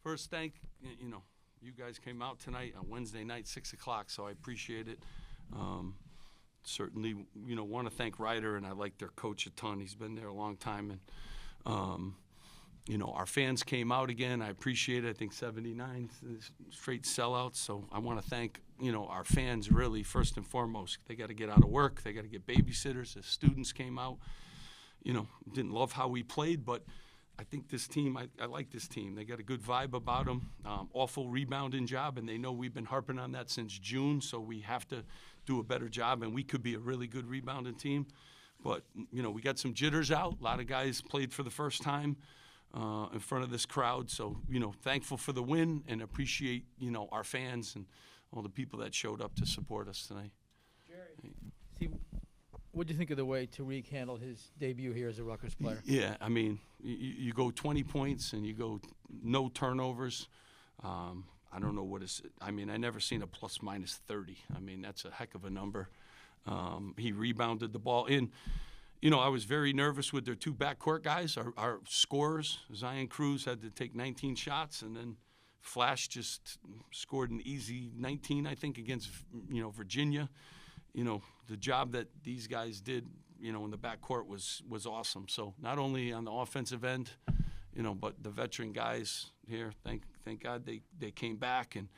first thank, you guys came out tonight on Wednesday night, 6 o'clock, so I appreciate it. Certainly, want to thank Ryder, and I like their coach a ton. He's been there a long time, and our fans came out again. I appreciate it. I think 79 straight sellouts. So I want to thank, our fans really first and foremost. They got to get out of work. They got to get babysitters. The students came out. Didn't love how we played, but I think this team, I like this team. They got a good vibe about them. Awful rebounding job, and they know we've been harping on that since June, so we have to do a better job, and we could be a really good rebounding team. But, we got some jitters out. A lot of guys played for the first time in front of this crowd. So, thankful for the win and appreciate, our fans and all the people that showed up to support us tonight. Jerry. See, what do you think of the way Tariq handled his debut here as a Rutgers player? Yeah, I mean, you go 20 points and you go no turnovers. I don't know what is. I mean, I never seen a plus minus 30. I mean, that's a heck of a number. He rebounded the ball in. I was very nervous with their two backcourt guys, our scorers. Zion Cruz had to take 19 shots, and then Flash just scored an easy 19, I think, against, Virginia. The job that these guys did, in the backcourt was awesome. So not only on the offensive end, but the veteran guys here, thank God they came back, and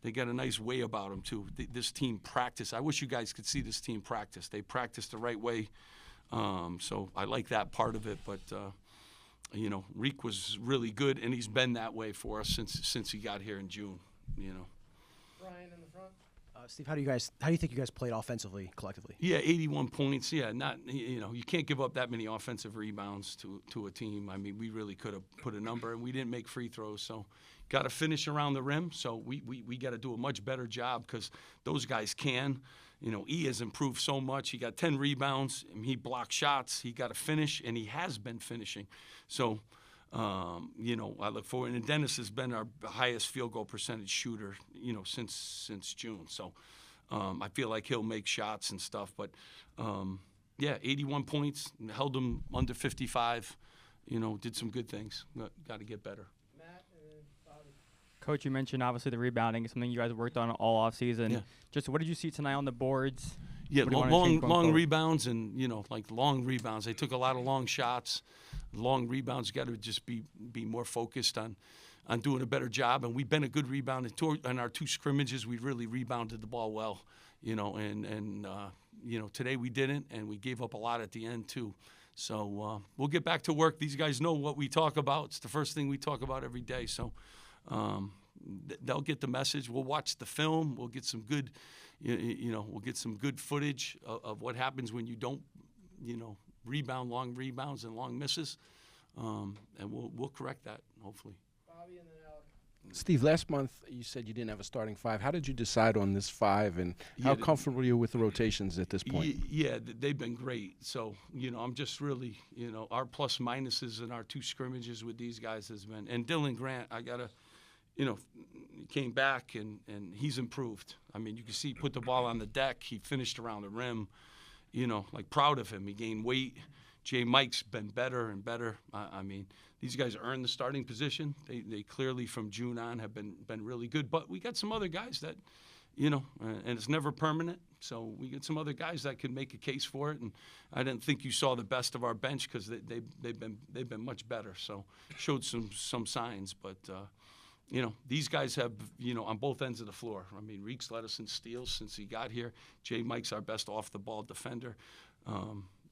they got a nice way about them, too. This team practiced. I wish you guys could see this team practice. They practiced the right way. So I like that part of it, but Reek was really good, and he's been that way for us since he got here in June. Brian in the front. Steve, how do you think you guys played offensively collectively? Yeah, 81 points. Yeah, you can't give up that many offensive rebounds to a team. I mean, we really could have put a number, and we didn't make free throws. So, got to finish around the rim. So we got to do a much better job because those guys can. E has improved so much. He got 10 rebounds. He blocked shots. He got to finish, and he has been finishing. So, I look forward. And Dennis has been our highest field goal percentage shooter, since June. So, I feel like he'll make shots and stuff. But, 81 points, held him under 55. Did some good things. Got to get better. Coach, you mentioned obviously the rebounding, something you guys worked on all offseason. Yeah. Just what did you see tonight on the boards? Yeah, long rebounds and, long rebounds. They took a lot of long shots. Long rebounds, got to just be more focused on doing a better job. And we've been a good rebounder. In our two scrimmages, we really rebounded the ball well, and today we didn't, and we gave up a lot at the end too. So we'll get back to work. These guys know what we talk about. It's the first thing we talk about every day. So they'll get the message. We'll watch the film. We'll get some good, we'll get some good footage of what happens when you don't, rebound, long rebounds and long misses, and we'll correct that hopefully. Bobby and then Alec. Steve, last month you said you didn't have a starting five. How did you decide on this five, and how comfortable are you with the rotations at this point? Yeah, they've been great. So, I'm just really, our plus minuses in our two scrimmages with these guys has been, and Dylan Grant, I got to, he came back and he's improved. I mean, you can see he put the ball on the deck. He finished around the rim, proud of him. He gained weight. Jay Mike's been better and better. I mean, these guys earned the starting position. They clearly from June on have been really good. But we got some other guys that, and it's never permanent. So we get some other guys that could make a case for it. And I didn't think you saw the best of our bench because they've been much better. So showed some signs, but. These guys have, on both ends of the floor. I mean, Reek's led us in steals since he got here. Jay Mike's our best off-the-ball defender.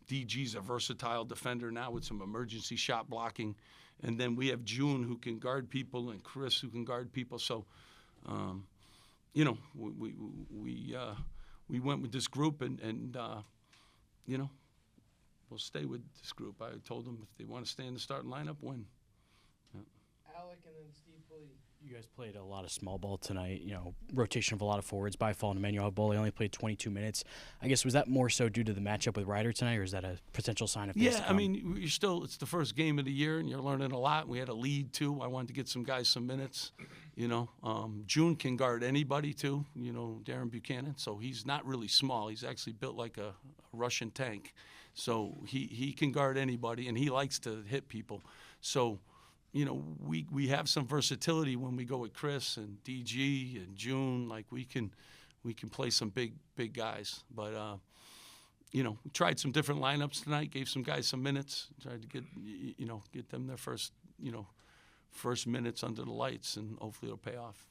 DG's a versatile defender now with some emergency shot blocking. And then we have June who can guard people and Chris who can guard people. So, we went with this group and we'll stay with this group. I told them if they want to stay in the starting lineup, win. Alec and then Steve Pikiell. You guys played a lot of small ball tonight, rotation of a lot of forwards. By fall and Emmanuel Boley only played 22 minutes. I guess, was that more so due to the matchup with Ryder tonight, or is that a potential sign of things to come? I mean, it's the first game of the year, and you're learning a lot. We had a lead, too. I wanted to get some guys some minutes, June can guard anybody, too, Darren Buchanan. So he's not really small. He's actually built like a Russian tank. So he can guard anybody, and he likes to hit people. So, we have some versatility when we go with Chris and DG and June. Like we can play some big guys. But we tried some different lineups tonight. Gave some guys some minutes. Tried to get them their first minutes under the lights, and hopefully it'll pay off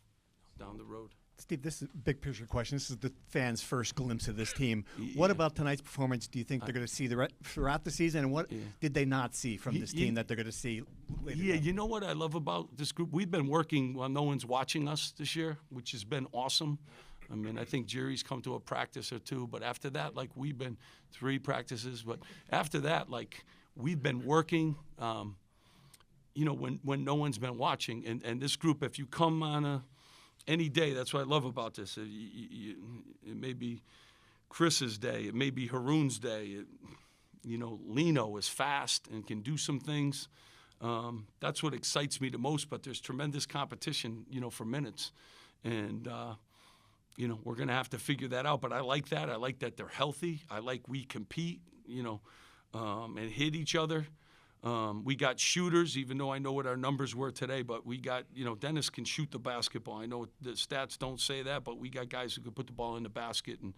down the road. Steve, this is a big picture question. This is the fans' first glimpse of this team. What about tonight's performance do you think they're going to see throughout the season, and what did they not see from this team that they're going to see later? Yeah, you know what I love about this group? We've been working while no one's watching us this year, which has been awesome. I mean, I think Jerry's come to a practice or two, but after that, like, we've been 3 practices. But after that, like, we've been working, when no one's been watching. And this group, if you come on any day, that's what I love about this. It may be Chris's day. It may be Haroon's day. Lino is fast and can do some things. That's what excites me the most, but there's tremendous competition, for minutes. And, we're going to have to figure that out. But I like that. I like that they're healthy. I like we compete, and hit each other. We got shooters, even though I know what our numbers were today, but we got, Dennis can shoot the basketball. I know the stats don't say that, but we got guys who can put the ball in the basket. And,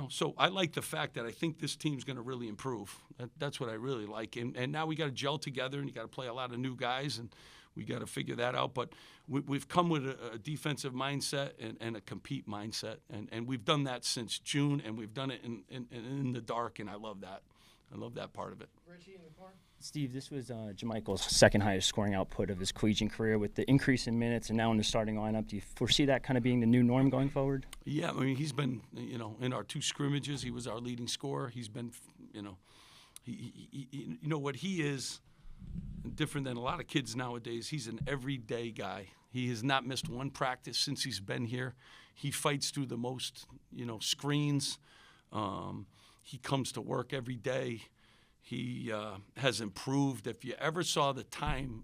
so I like the fact that I think this team's going to really improve. That's what I really like. And now we got to gel together, and you got to play a lot of new guys, and we got to figure that out. But we've come with a defensive mindset and a compete mindset, and we've done that since June, and we've done it in the dark, and I love that. I love that part of it. Richie in the corner. Steve, this was Jamichael's second highest scoring output of his collegiate career. With the increase in minutes and now in the starting lineup, do you foresee that kind of being the new norm going forward? Yeah, I mean, he's been, in our 2 scrimmages, he was our leading scorer. He's been, what he is different than a lot of kids nowadays. He's an everyday guy. He has not missed one practice since he's been here. He fights through the most, screens. He comes to work every day. He has improved. If you ever saw the time,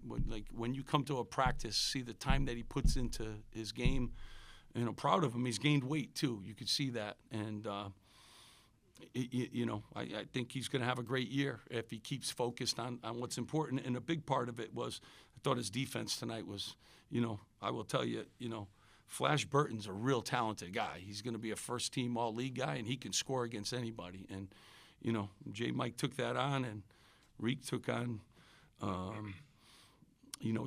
when you come to a practice, see the time that he puts into his game, and I'm proud of him. He's gained weight too. You could see that, and I think he's going to have a great year if he keeps focused on what's important. And a big part of it was, I thought his defense tonight was, I will tell you, Flash Burton's a real talented guy. He's going to be a first-team all-league guy, and he can score against anybody. And, J. Mike took that on, and Reek took on,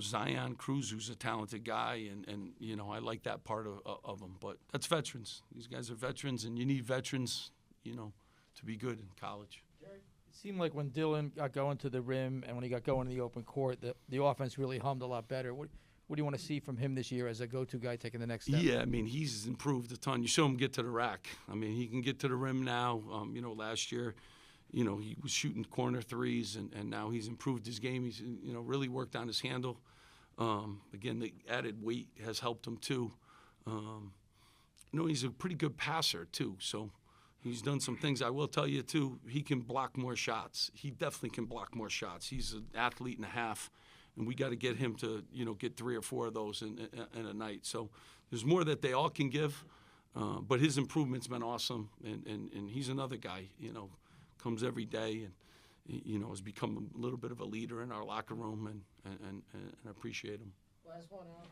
Zion Cruz, who's a talented guy, and I like that part of him. But that's veterans. These guys are veterans, and you need veterans, to be good in college. It seemed like when Dylan got going to the rim and when he got going in the open court, the offense really hummed a lot better. What do you want to see from him this year as a go-to guy taking the next step? Yeah, I mean, he's improved a ton. You saw him get to the rack. I mean, he can get to the rim now. Last year, he was shooting corner threes, and now he's improved his game. He's, really worked on his handle. Again, the added weight has helped him too. He's a pretty good passer too, so he's done some things. I will tell you too, he can block more shots. He definitely can block more shots. He's an athlete and a half. And we got to get him to, get 3 or 4 of those in a night. So there's more that they all can give, but his improvement's been awesome. And he's another guy, comes every day and, has become a little bit of a leader in our locker room, and I appreciate him. Last one out.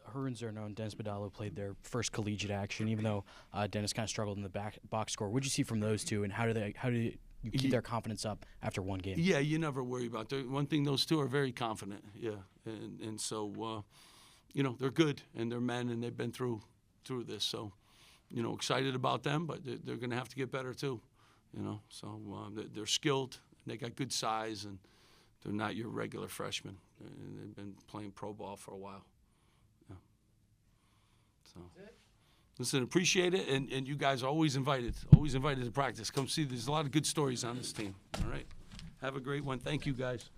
Haroon Zerno and Dennis Badalo played their first collegiate action, even though Dennis kind of struggled in the box score. What did you see from those two, and how do you keep their confidence up after one game? Yeah, you never worry about that. One thing, those two are very confident. Yeah, and so they're good, and they're men, and they've been through this. So, excited about them, but they're going to have to get better too. So they're skilled, and they got good size, and they're not your regular freshmen. They've been playing pro ball for a while. Yeah. So. Listen, appreciate it, and you guys are always invited to practice. Come see. There's a lot of good stories on this team. All right. Have a great one. Thank you, guys.